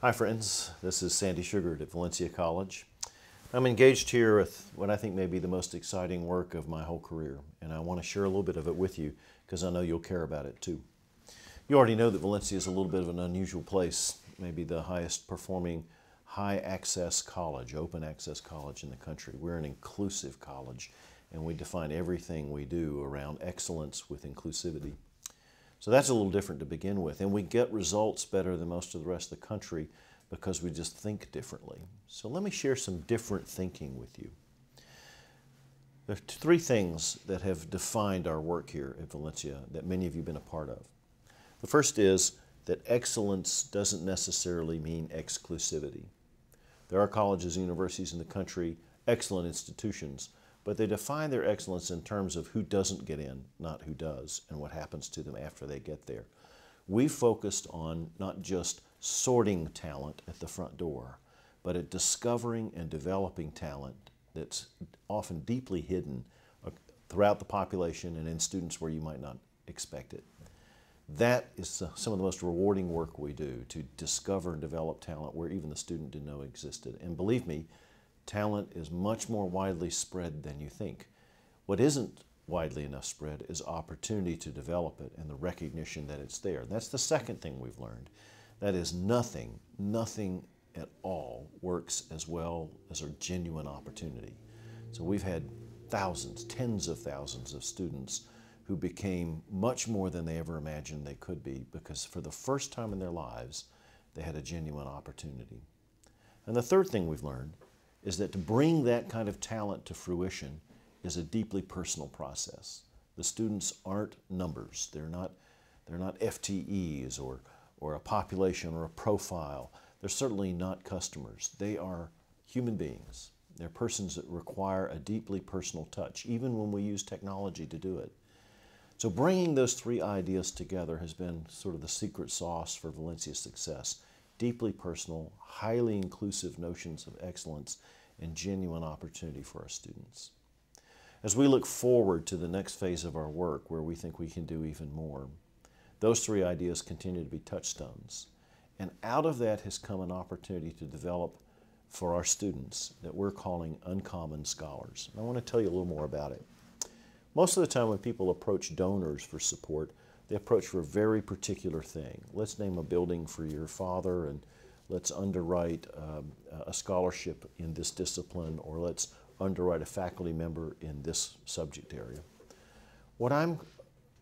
Hi friends, this is Sandy Sugart at Valencia College. I'm engaged here with what I think may be the most exciting work of my whole career, and I want to share a little bit of it with you because I know you'll care about it too. You already know that Valencia is a little bit of an unusual place, maybe the highest performing high access college, open access college in the country. We're an inclusive college, and we define everything we do around excellence with inclusivity. So that's a little different to begin with. And we get results better than most of the rest of the country because we just think differently. So let me share some different thinking with you. There are three things that have defined our work here at Valencia that many of you have been a part of. The first is that excellence doesn't necessarily mean exclusivity. There are colleges and universities in the country, excellent institutions, but they define their excellence in terms of who doesn't get in, not who does, and what happens to them after they get there. We focused on not just sorting talent at the front door, but at discovering and developing talent that's often deeply hidden throughout the population and in students where you might not expect it. That is some of the most rewarding work we do, to discover and develop talent where even the student didn't know existed. And believe me, talent is much more widely spread than you think. What isn't widely enough spread is opportunity to develop it and the recognition that it's there. That's the second thing we've learned. That is nothing at all works as well as a genuine opportunity. So we've had thousands, tens of thousands of students who became much more than they ever imagined they could be because for the first time in their lives, they had a genuine opportunity. And the third thing we've learned is that to bring that kind of talent to fruition is a deeply personal process. The students aren't numbers. They're not FTEs or a population or a profile. They're certainly not customers. They are human beings. They're persons that require a deeply personal touch, even when we use technology to do it. So bringing those three ideas together has been sort of the secret sauce for Valencia's success. Deeply personal, highly inclusive notions of excellence and genuine opportunity for our students. As we look forward to the next phase of our work where we think we can do even more, those three ideas continue to be touchstones. And out of that has come an opportunity to develop for our students that we're calling Uncommon Scholars. And I want to tell you a little more about it. Most of the time when people approach donors for support, they approach for a very particular thing. Let's name a building for your father, and let's underwrite a scholarship in this discipline, or let's underwrite a faculty member in this subject area. What I'm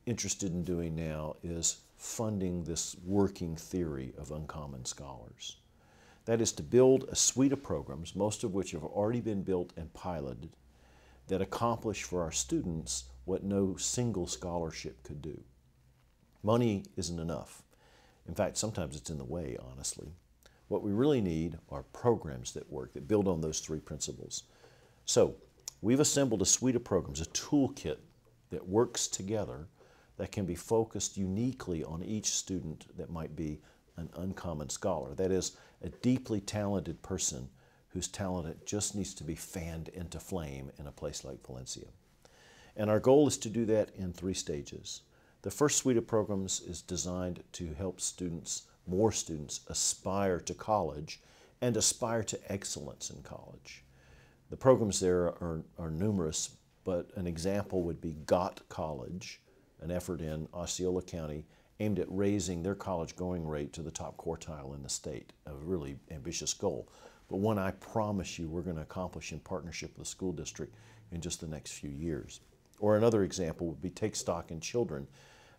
interested in doing now is funding this working theory of Uncommon Scholars. That is to build a suite of programs, most of which have already been built and piloted, that accomplish for our students what no single scholarship could do. Money isn't enough. In fact, sometimes it's in the way, honestly. What we really need are programs that work, that build on those three principles. So we've assembled a suite of programs, a toolkit that works together that can be focused uniquely on each student that might be an uncommon scholar. That is, a deeply talented person whose talent just needs to be fanned into flame in a place like Valencia. And our goal is to do that in three stages. The first suite of programs is designed to help students, more students, aspire to college and aspire to excellence in college. The programs there are numerous, but an example would be GOT College, an effort in Osceola County aimed at raising their college going rate to the top quartile in the state, a really ambitious goal, but one I promise you we're going to accomplish in partnership with the school district in just the next few years. Or another example would be Take Stock in Children,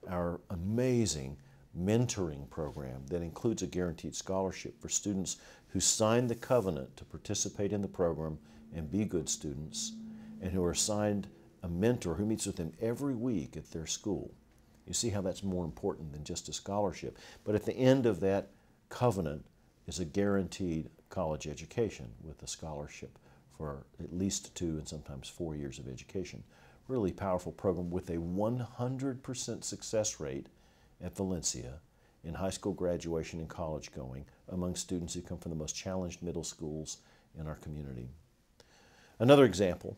our amazing mentoring program that includes a guaranteed scholarship for students who sign the covenant to participate in the program and be good students, and who are assigned a mentor who meets with them every week at their school. You see how that's more important than just a scholarship. But at the end of that covenant is a guaranteed college education with a scholarship for at least 2 and sometimes 4 years of education. Really powerful program with a 100% success rate at Valencia in high school graduation and college going among students who come from the most challenged middle schools in our community. Another example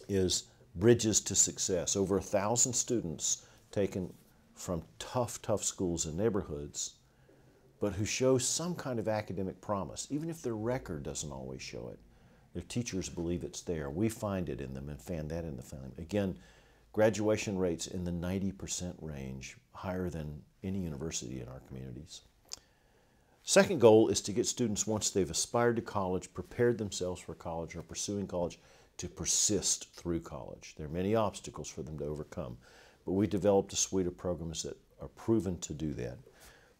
is Bridges to Success. Over 1,000 students taken from tough schools and neighborhoods but who show some kind of academic promise, even if their record doesn't always show it. Their teachers believe it's there. We find it in them and fan that in the family. Again, graduation rates in the 90% range, higher than any university in our communities. Second goal is to get students, once they've aspired to college, prepared themselves for college, or pursuing college, to persist through college. There are many obstacles for them to overcome, but we developed a suite of programs that are proven to do that.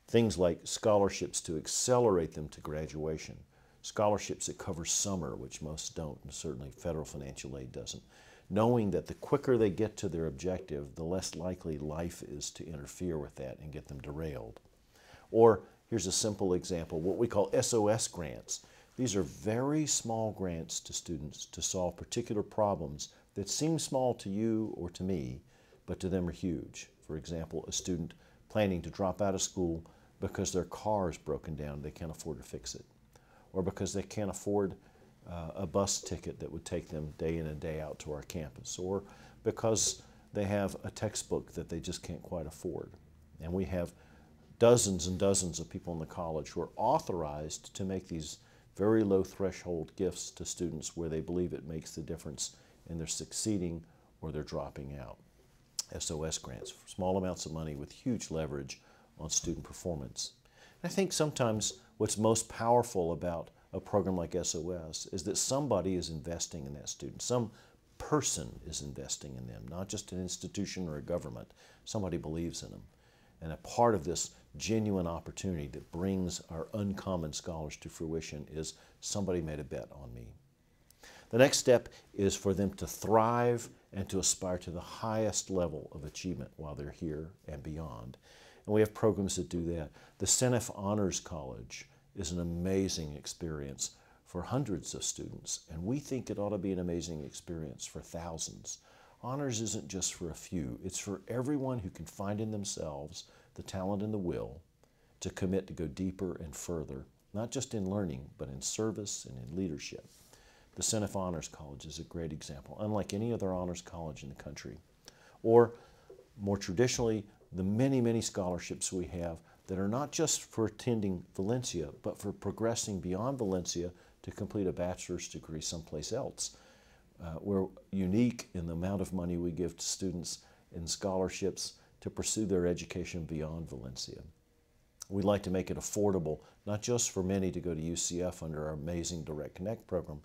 Things like scholarships to accelerate them to graduation, scholarships that cover summer, which most don't, and certainly federal financial aid doesn't, knowing that the quicker they get to their objective, the less likely life is to interfere with that and get them derailed. Or here's a simple example, what we call SOS grants. These are very small grants to students to solve particular problems that seem small to you or to me, but to them are huge. For example, a student planning to drop out of school because their car is broken down, they can't afford to fix it. Or because they can't afford a bus ticket that would take them day in and day out to our campus. Or because they have a textbook that they just can't quite afford. And we have dozens and dozens of people in the college who are authorized to make these very low threshold gifts to students where they believe it makes the difference in their succeeding or their dropping out. SOS grants, small amounts of money with huge leverage on student performance. And I think sometimes what's most powerful about a program like SOS is that somebody is investing in that student. Some person is investing in them, not just an institution or a government. Somebody believes in them. And a part of this genuine opportunity that brings our uncommon scholars to fruition is somebody made a bet on me. The next step is for them to thrive and to aspire to the highest level of achievement while they're here and beyond. And we have programs that do that. The CENF Honors College is an amazing experience for hundreds of students, and we think it ought to be an amazing experience for thousands. Honors isn't just for a few. It's for everyone who can find in themselves the talent and the will to commit to go deeper and further, not just in learning, but in service and in leadership. The CENF Honors College is a great example, unlike any other honors college in the country. Or, more traditionally, the many, many scholarships we have that are not just for attending Valencia, but for progressing beyond Valencia to complete a bachelor's degree someplace else. We're unique in the amount of money we give to students in scholarships to pursue their education beyond Valencia. We'd like to make it affordable, not just for many to go to UCF under our amazing Direct Connect program,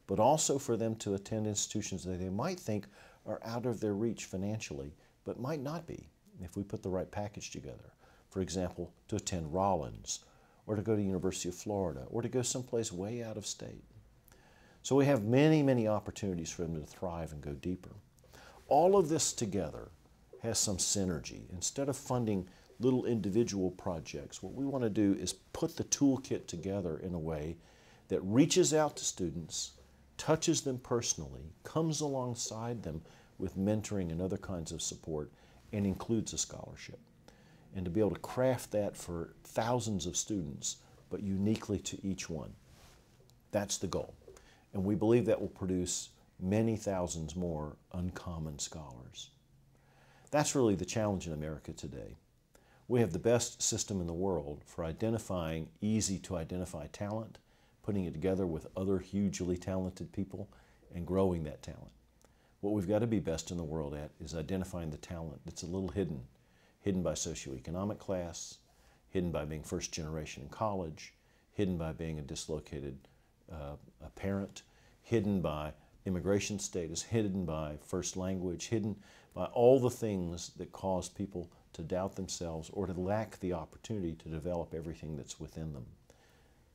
but also for them to attend institutions that they might think are out of their reach financially, but might not be if we put the right package together. For example, to attend Rollins, or to go to University of Florida, or to go someplace way out of state. So we have many, many opportunities for them to thrive and go deeper. All of this together has some synergy. Instead of funding little individual projects, what we want to do is put the toolkit together in a way that reaches out to students, touches them personally, comes alongside them with mentoring and other kinds of support, and includes a scholarship. And to be able to craft that for thousands of students, but uniquely to each one. That's the goal. And we believe that will produce many thousands more uncommon scholars. That's really the challenge in America today. We have the best system in the world for identifying easy to identify talent, putting it together with other hugely talented people, and growing that talent. What we've got to be best in the world at is identifying the talent that's a little hidden by socioeconomic class, hidden by being first generation in college, hidden by being a dislocated a parent, hidden by immigration status, hidden by first language, hidden by all the things that cause people to doubt themselves or to lack the opportunity to develop everything that's within them.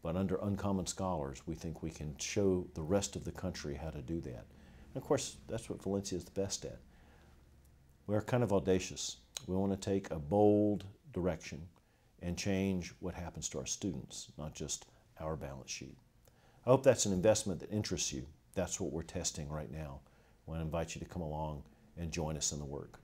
But under Uncommon Scholars, we think we can show the rest of the country how to do that. And of course, that's what Valencia is the best at. We're kind of audacious. We want to take a bold direction and change what happens to our students, not just our balance sheet. I hope that's an investment that interests you. That's what we're testing right now. I want to invite you to come along and join us in the work.